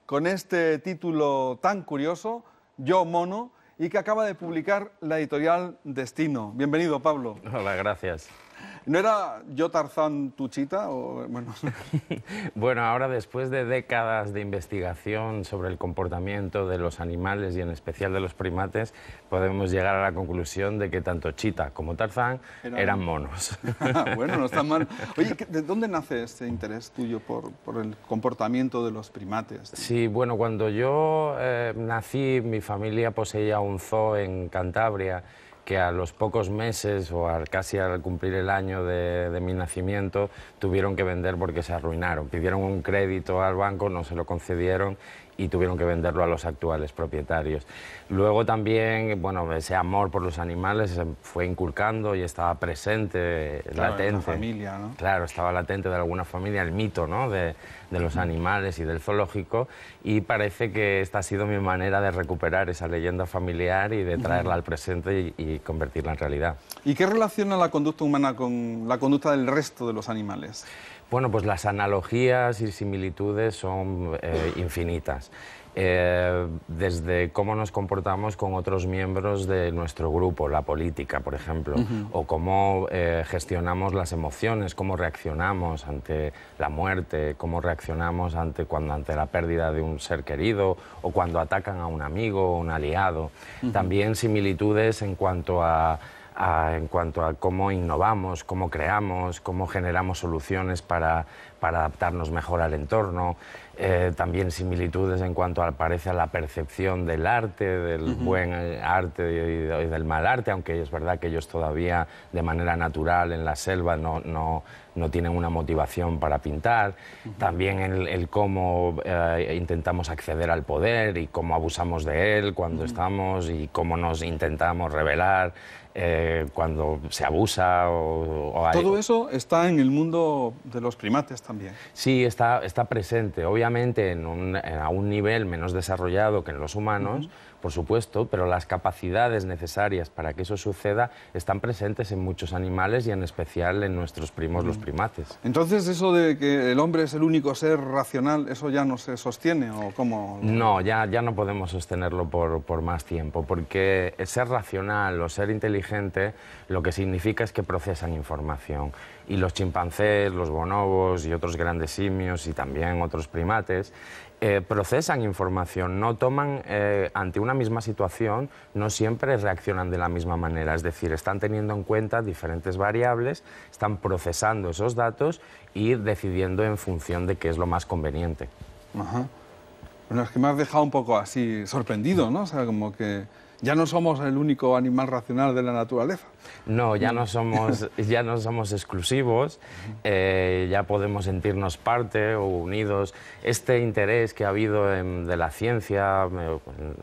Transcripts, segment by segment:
con este título tan curioso, Yo Mono, y que acaba de publicar la editorial Destino. Bienvenido, Pablo. Hola, gracias. ¿No era Yo Tarzán tu chita? O, bueno. Bueno, ahora después de décadas de investigación sobre el comportamiento de los animales y en especial de los primates, podemos llegar a la conclusión de que tanto Chita como Tarzán eran monos. Bueno, no está mal. Oye, ¿de dónde nace este interés tuyo por el comportamiento de los primates? Sí, bueno, cuando yo nací, mi familia poseía un zoo en Cantabria, que a los pocos meses o casi al cumplir el año de mi nacimiento tuvieron que vender porque se arruinaron. Pidieron un crédito al banco, no se lo concedieron y tuvieron que venderlo a los actuales propietarios. Luego también, bueno, ese amor por los animales se fue inculcando y estaba presente, claro, latente. En la familia, ¿no? Claro, estaba latente de alguna familia el mito, ¿no?, de los animales y del zoológico, y parece que esta ha sido mi manera de recuperar esa leyenda familiar y de traerla al presente y convertirla en realidad. ¿Y qué relaciona la conducta humana con la conducta del resto de los animales? Bueno, pues las analogías y similitudes son infinitas. Desde cómo nos comportamos con otros miembros de nuestro grupo, la política, por ejemplo, o cómo gestionamos las emociones, cómo reaccionamos ante la muerte, cómo reaccionamos ante la pérdida de un ser querido o cuando atacan a un amigo o un aliado. También similitudes en cuanto a cómo innovamos, cómo creamos, cómo generamos soluciones para adaptarnos mejor al entorno. También similitudes en cuanto parece a la percepción del arte, del buen arte y del mal arte, aunque es verdad que ellos todavía de manera natural en la selva no tienen una motivación para pintar. También el cómo intentamos acceder al poder y cómo abusamos de él cuando estamos y cómo nos intentamos rebelar cuando se abusa o hay... Todo eso está en el mundo de los primates también. Sí, está presente, obviamente a un nivel menos desarrollado que en los humanos, por supuesto, pero las capacidades necesarias para que eso suceda están presentes en muchos animales y en especial en nuestros primos, los primates. Entonces, ¿eso de que el hombre es el único ser racional, eso ya no se sostiene o cómo? No, ya no podemos sostenerlo por más tiempo, porque ser racional o ser inteligente lo que significa es que procesan información. Y los chimpancés, los bonobos y otros grandes simios y también otros primates procesan información, no toman ante una misma situación, no siempre reaccionan de la misma manera, es decir, están teniendo en cuenta diferentes variables, están procesando esos datos y decidiendo en función de qué es lo más conveniente. Ajá. Bueno, es que me has dejado un poco así sorprendido, ¿no? O sea, como que ya no somos el único animal racional de la naturaleza. No, ya no somos exclusivos, ya podemos sentirnos parte o unidos. Este interés que ha habido de la ciencia,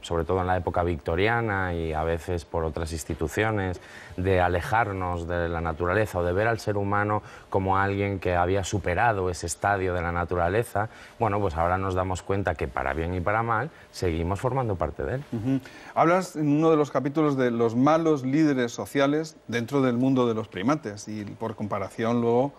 sobre todo en la época victoriana y a veces por otras instituciones, de alejarnos de la naturaleza o de ver al ser humano como alguien que había superado ese estadio de la naturaleza, bueno, pues ahora nos damos cuenta que para bien y para mal seguimos formando parte de él. Hablas en uno de los capítulos de los malos líderes sociales dentro del mundo de los primates y por comparación luego,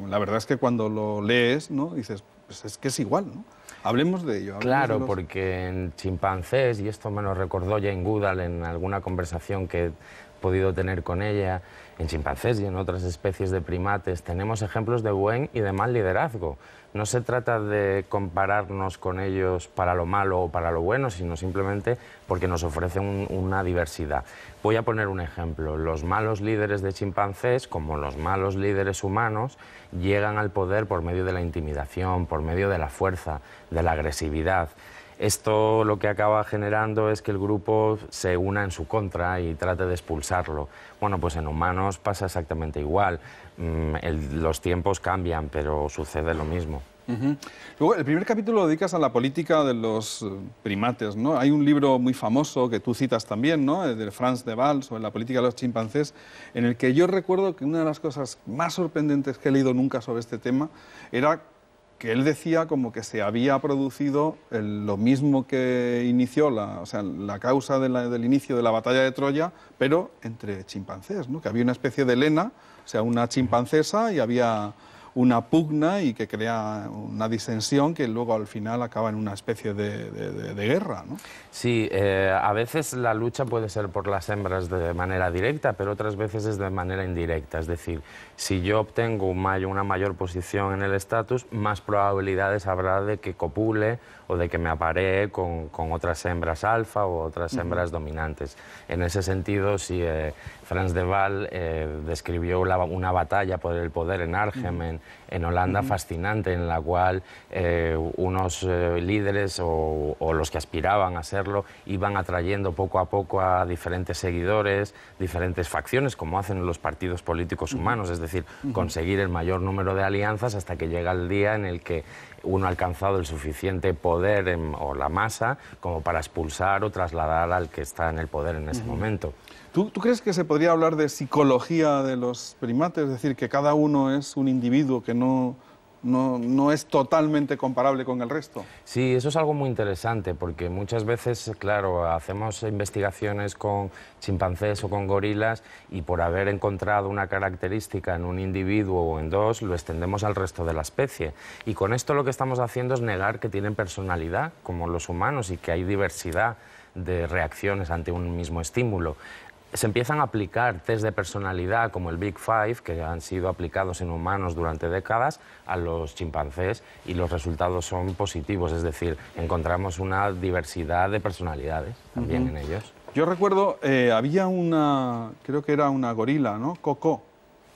la verdad es que cuando lo lees, ¿no?, dices, pues es que es igual, ¿no? Hablemos de ello. Claro, porque en chimpancés, y esto me lo recordó Jane Goodall en alguna conversación que he podido tener con ella, en chimpancés y en otras especies de primates tenemos ejemplos de buen y de mal liderazgo. No se trata de compararnos con ellos para lo malo o para lo bueno, sino simplemente porque nos ofrecen una diversidad. Voy a poner un ejemplo. Los malos líderes de chimpancés, como los malos líderes humanos, llegan al poder por medio de la intimidación, por medio de la fuerza, de la agresividad. Esto lo que acaba generando es que el grupo se una en su contra y trate de expulsarlo. Bueno, pues en humanos pasa exactamente igual. Los tiempos cambian, pero sucede lo mismo. Luego, el primer capítulo lo dedicas a la política de los primates, ¿no? Hay un libro muy famoso que tú citas también, ¿no?, de Frans de Waal, sobre la política de los chimpancés, en el que yo recuerdo que una de las cosas más sorprendentes que he leído nunca sobre este tema era que él decía como que se había producido lo mismo que inició la causa del inicio de la batalla de Troya, pero entre chimpancés, ¿no?, que había una especie de Helena, o sea, una chimpancesa, y había una pugna y que crea una disensión que luego al final acaba en una especie de guerra, ¿no? Sí, a veces la lucha puede ser por las hembras de manera directa, pero otras veces es de manera indirecta. Es decir, si yo obtengo una mayor posición en el estatus, más probabilidades habrá de que copule o de que me aparee con otras hembras alfa o otras hembras dominantes. En ese sentido, sí, Frans de Waal describió una batalla por el poder en Arnhem, en Holanda, fascinante, en la cual unos líderes o los que aspiraban a serlo iban atrayendo poco a poco a diferentes seguidores, diferentes facciones, como hacen los partidos políticos humanos, es decir, conseguir el mayor número de alianzas hasta que llega el día en el que uno ha alcanzado el suficiente poder o la masa como para expulsar o trasladar al que está en el poder en ese momento. ¿Tú crees que se podría hablar de psicología de los primates? Es decir, que cada uno es un individuo que no es totalmente comparable con el resto. Sí, eso es algo muy interesante porque muchas veces, claro, hacemos investigaciones con chimpancés o con gorilas y por haber encontrado una característica en un individuo o en dos, lo extendemos al resto de la especie. Y con esto lo que estamos haciendo es negar que tienen personalidad, como los humanos, y que hay diversidad de reacciones ante un mismo estímulo. Se empiezan a aplicar test de personalidad como el Big Five, que han sido aplicados en humanos durante décadas, a los chimpancés y los resultados son positivos, es decir, encontramos una diversidad de personalidades también en ellos. Yo recuerdo, había creo que era una gorila, ¿no? Coco.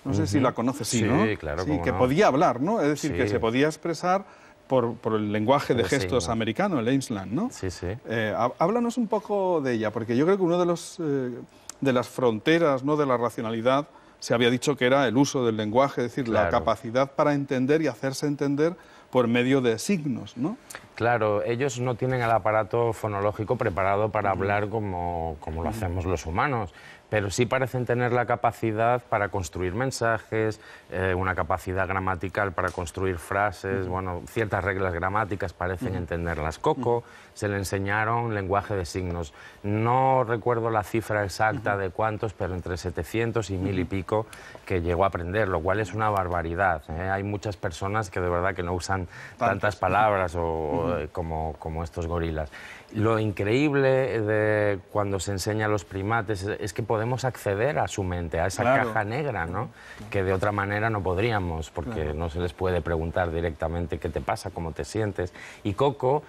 No sé si la conoces, sí, ¿no? Sí, claro. Sí, que no. Podía hablar, ¿no? Es decir, que se podía expresar por el lenguaje de gestos americano, el Aimsland, ¿no? Sí, sí. Háblanos un poco de ella, porque yo creo que uno de las fronteras, ¿no?, de la racionalidad se había dicho que era el uso del lenguaje, es decir, la capacidad para entender y hacerse entender por medio de signos, ¿no? Claro, ellos no tienen el aparato fonológico preparado para hablar como lo hacemos los humanos, pero sí parecen tener la capacidad para construir mensajes, una capacidad gramatical para construir frases, bueno, ciertas reglas gramáticas parecen entenderlas. Coco se le enseñaron lenguaje de signos. No recuerdo la cifra exacta de cuántos, pero entre 700 y 1000 y pico que llegó a aprender, lo cual es una barbaridad. Hay muchas personas que de verdad que no usan tantas palabras como estos gorilas. Lo increíble de cuando se enseña a los primates es que podemos acceder a su mente, a esa caja negra, ¿no? Que de otra manera no podríamos, porque no se les puede preguntar directamente qué te pasa, cómo te sientes. Y Coco,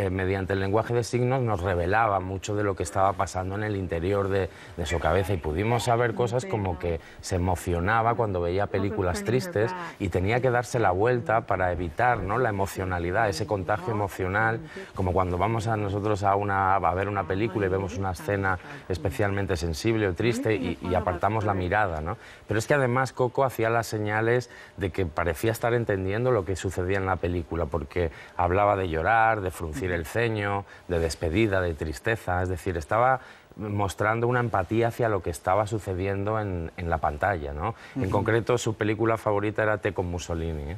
mediante el lenguaje de signos, nos revelaba mucho de lo que estaba pasando en el interior de su cabeza y pudimos saber cosas como que se emocionaba cuando veía películas tristes y tenía que darse la vuelta para evitar, ¿no?, la emocionalidad, ese contagio emocional, como cuando vamos nosotros a ver una película y vemos una escena especialmente sensible o triste y apartamos la mirada, ¿no? Pero es que además Coco hacía las señales de que parecía estar entendiendo lo que sucedía en la película, porque hablaba de llorar, de fruncir el ceño, de despedida, de tristeza, es decir, estaba mostrando una empatía hacia lo que estaba sucediendo en la pantalla, ¿no? En concreto, su película favorita era Te con Mussolini, ¿eh?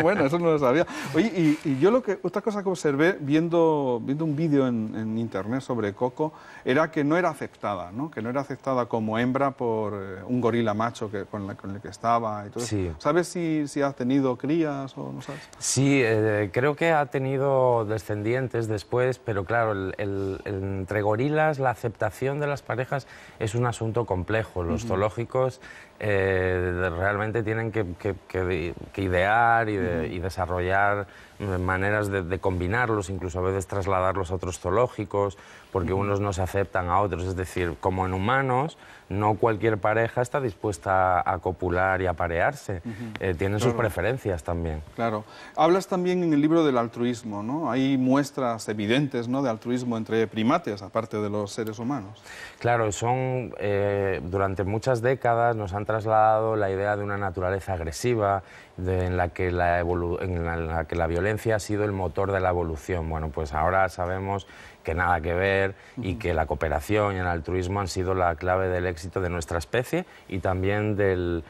Bueno, eso no lo sabía. Oye, y yo otra cosa que observé viendo un vídeo en internet sobre Coco era que no era aceptada, ¿no? Que no era aceptada como hembra por un gorila macho con el que estaba y todo eso. Sí. ¿Sabes si ha tenido crías o no sabes? Sí, creo que ha tenido descendientes después, pero claro, entre gorilas la aceptación de las parejas es un asunto complejo. Los zoológicos realmente tienen que idear y desarrollar maneras de combinarlos, incluso a veces trasladarlos a otros zoológicos, porque unos no se aceptan a otros. Es decir, como en humanos, no cualquier pareja está dispuesta a copular y a parearse. Tienen sus preferencias también. Claro. Hablas también en el libro del altruismo, ¿no? Hay muestras evidentes, ¿no?, de altruismo entre primates, aparte de los seres humanos. Claro, durante muchas décadas nos han trasladado la idea de una naturaleza agresiva, en la que la violencia ha sido el motor de la evolución. Bueno, pues ahora sabemos que nada que ver y que la cooperación y el altruismo han sido la clave del éxito de nuestra especie y también del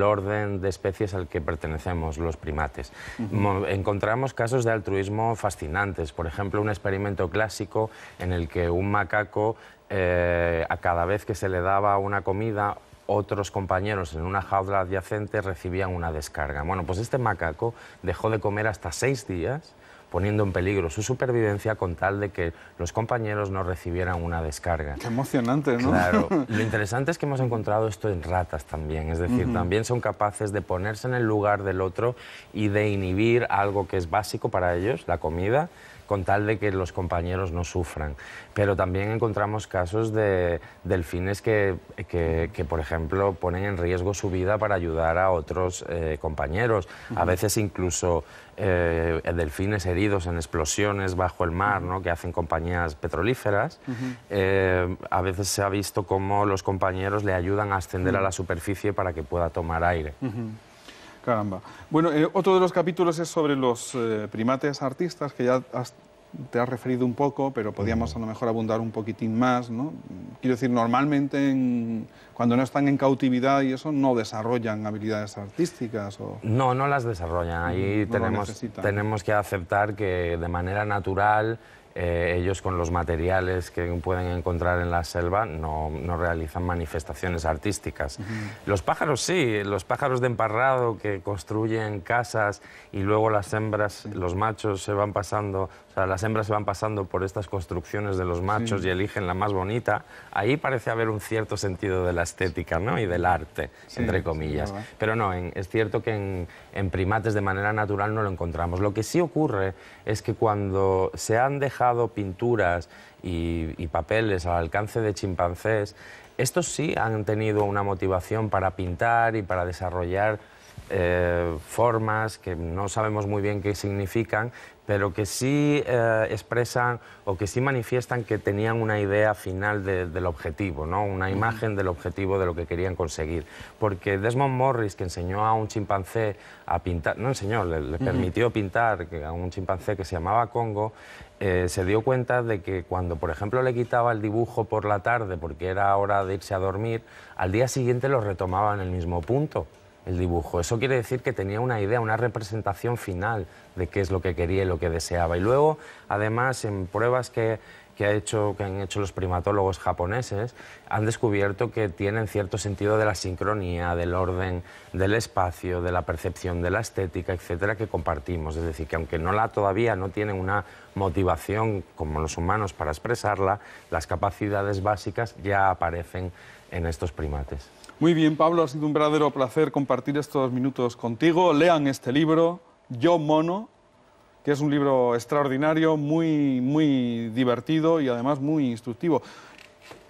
orden de especies al que pertenecemos, los primates. Encontramos casos de altruismo fascinantes. Por ejemplo, un experimento clásico en el que un macaco, a cada vez que se le daba una comida, otros compañeros en una jaula adyacente recibían una descarga. Bueno, pues este macaco dejó de comer hasta 6 días, poniendo en peligro su supervivencia con tal de que los compañeros no recibieran una descarga. Qué emocionante, ¿no? Claro. Lo interesante es que hemos encontrado esto en ratas también, es decir, también son capaces de ponerse en el lugar del otro y de inhibir algo que es básico para ellos, la comida, con tal de que los compañeros no sufran. Pero también encontramos casos de delfines que, por ejemplo, ponen en riesgo su vida para ayudar a otros compañeros. A veces incluso delfines heridos en explosiones bajo el mar, ¿no?, que hacen compañías petrolíferas. A veces se ha visto cómo los compañeros le ayudan a ascender a la superficie para que pueda tomar aire. Caramba. Bueno, otro de los capítulos es sobre los primates artistas, que ya te has referido un poco, pero podíamos a lo mejor abundar un poquitín más, ¿no? Quiero decir, normalmente cuando no están en cautividad y eso, no desarrollan habilidades artísticas. No, no las desarrollan. Ahí tenemos que aceptar que de manera natural ellos, con los materiales que pueden encontrar en la selva, no realizan manifestaciones artísticas. Los pájaros sí, los pájaros de emparrado que construyen casas y luego las hembras, los machos se van pasando, o sea, las hembras se van pasando por estas construcciones de los machos y eligen la más bonita. Ahí parece haber un cierto sentido de la estética, ¿no?, y del arte, entre comillas. Pero no, es cierto que en primates de manera natural no lo encontramos. Lo que sí ocurre es que cuando se han dejado pinturas y papeles al alcance de chimpancés, estos sí han tenido una motivación para pintar y para desarrollar formas que no sabemos muy bien qué significan, pero que sí expresan o que sí manifiestan que tenían una idea final del objetivo, ¿no?, una imagen del objetivo de lo que querían conseguir. Porque Desmond Morris, que enseñó a un chimpancé a pintar, no enseñó, le permitió pintar a un chimpancé que se llamaba Congo, se dio cuenta de que cuando, por ejemplo, le quitaba el dibujo por la tarde porque era hora de irse a dormir, al día siguiente lo retomaba en el mismo punto, el dibujo. Eso quiere decir que tenía una idea, una representación final de qué es lo que quería y lo que deseaba. Y luego, además, en pruebas que han hecho los primatólogos japoneses, han descubierto que tienen cierto sentido de la sincronía, del orden, del espacio, de la percepción de la estética, etcétera, que compartimos. Es decir, que aunque todavía no tienen una motivación como los humanos para expresarla, las capacidades básicas ya aparecen en estos primates. Muy bien, Pablo, ha sido un verdadero placer compartir estos minutos contigo. Lean este libro, Yo Mono, que es un libro extraordinario, muy divertido y además muy instructivo.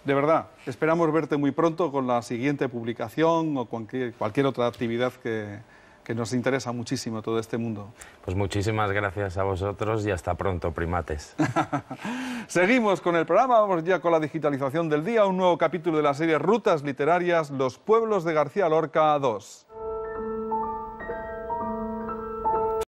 De verdad, esperamos verte muy pronto con la siguiente publicación o cualquier otra actividad que nos interesa muchísimo todo este mundo. Pues muchísimas gracias a vosotros y hasta pronto, primates. Seguimos con el programa, vamos ya con la digitalización del día, un nuevo capítulo de la serie Rutas Literarias, Los pueblos de García Lorca 2.